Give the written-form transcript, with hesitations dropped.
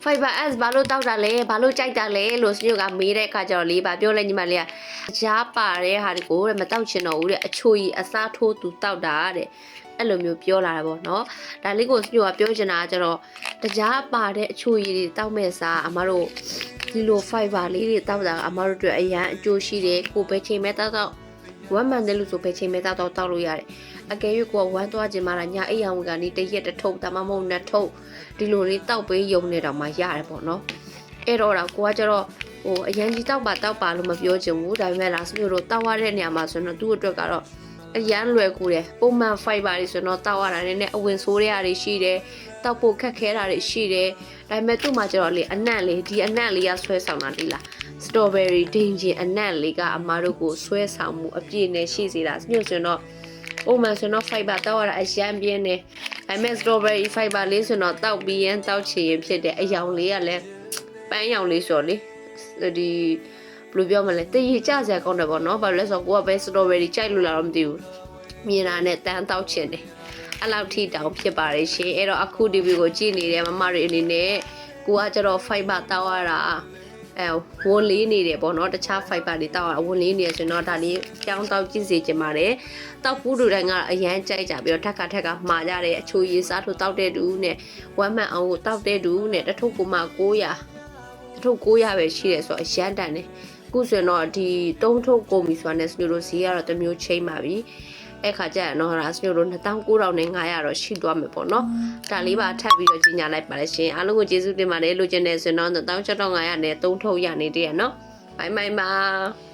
Fiber S ဘာလို့တောက်တာလဲဘာလို့ကြိုက်တာလဲလို့စညိုကမေးတဲ့အခါကျတော့လေးဗာပြောလိုက်ညီမလေးကကြားပါတဲ့ဟာတွေကိုတဲ့မတောက်ချင်တော့ဘူးတဲ့အချိုကြီးအစားထိုးသူတောက်တာတဲ့အဲ့လိုမျိုးပြောလာတာပေါ့နော်ဒါလေးကိုစညိုကပြောချင်တာကကျတော့တကြားပါတဲ့အချိုကြီးတွေတောက်မဲ့စားအမတို့ဒီလို fiber လေးတွေတောက်တာအမတို့အတွက်အရန်အကျိုးရှိတယ်ကိုပဲချိန်မဲ့တောက်ဝမ်းမှန်တယ်လို့ဆိုပဲချိန်မဲ့တောက်လို့ရတယ်အကယ်၍ကိုကဝမ်းသွားခြင်းမလားညာအိမ်အောင်ကနေတရက်တစ်ထုပ်ဒါမှမဟုတ်နှစ်ထုပ်ဒီလိုလေးတောက်ပေးယုံနေတော့မှရတယ်ပေါ့နော်အဲ့တော့ကိုကကျတော့ဟိုအရန်ကြီးတောက်ပါလို့မပြောချင်ဘူးဒါပေမဲ့လားစမျိုးတို့တောက်ရတဲ့နေရာမှာဆိုတော့သူ့အတွက်ကတော့အရန်လွယ်ကူတယ်ပုံမှန် fiber တွေဆိုတော့တောက်ရတာနဲ့အဝင်ဆိုးတွေရှိတယ်တောက်ဖို့ခက်ခဲတာတွေရှိတယ်ဒါပေမဲ့သူ့မှာကျတော့လေအနံ့လေးဒီအနံ့လေးကဆွဲဆောင်တာဒီလား strawberry ဒိန်ဂျင်အနံ့လေးကအမားတို့ကိုဆွဲဆောင်မှုအပြည့်နဲ့ရှိစေတာမျိုးဆိုတော့ပုံမှန်ဆိုတော့ fiber တောက်ရတာအရန်ပြင်းနေဒါပေမဲ့ strawberry fiber လေးဆိုတော့တောက်ပြီးရင်တောက်ချင်ရင်ဖြစ်တဲ့အယောင်လေးကလည်းပန်းရောင်လေးဆိုတော့လေဒီဘယ်လိုပြောမလဲတည်ရကြစရာကောင်းတယ်ပေါ့နော်ဘာလို့လဲဆိုတော့ကိုကပဲ strawberry ကြိုက်လို့လာတော့မသိဘူးမြင်တာနဲ့တန်းတောက်ချင်တယ်အဲ့လောက်ထိတောင်ဖြစ်ပါတယ်ရှင်အဲ့တော့အခုဒီဗီကိုကြည့်နေတဲ့မမတွေအနေနဲ့ကိုကကျတော့ fiber တောက်ရတာဝန်လေးနေတယ်ပေါ့နော်တခြား fiber တွေတောက်ရဝန်လေးနေရဆိုတော့ဒါလေးကြောင်းတောက်ကြည့်စေချင်ပါတယ်တောက်ဘူးလူတိုင်းကအရန်ကြိုက်ကြပြီးတော့ထက်ကမှာကြတယ်အချိုရည်စားထိုးတောက်တဲ့တူနဲ့ဝမ်းမှန်အောင်ကိုတောက်တဲ့တူနဲ့တထုပ်ကိုမှ900တထုပ်900ပဲရှိတယ်ဆိုတော့အရန်တန်တယ်ခုဆိုရင်တော့ဒီ3ထုပ်ကုန်ပြီဆိုတာနဲ့စမျိုးတို့ဈေးကတော့တစ်မျိုးချိန်ပါပြီအဲ့ခါကျရင်တော့ဟာစမျိုးတို့2900နဲ့900တော့ရှိသွားမယ်ပေါ့နော်ဒါလေးပါထပ်ပြီးတော့ကြီးညာလိုက်ပါလေရှင်အားလုံးကိုကျေးဇူးတင်ပါတယ်လိုချင်တယ်ဆိုတော့16500နဲ့3ထုပ်ရနေတည်းရနော်ဘိုင်ဘိုင်ပါ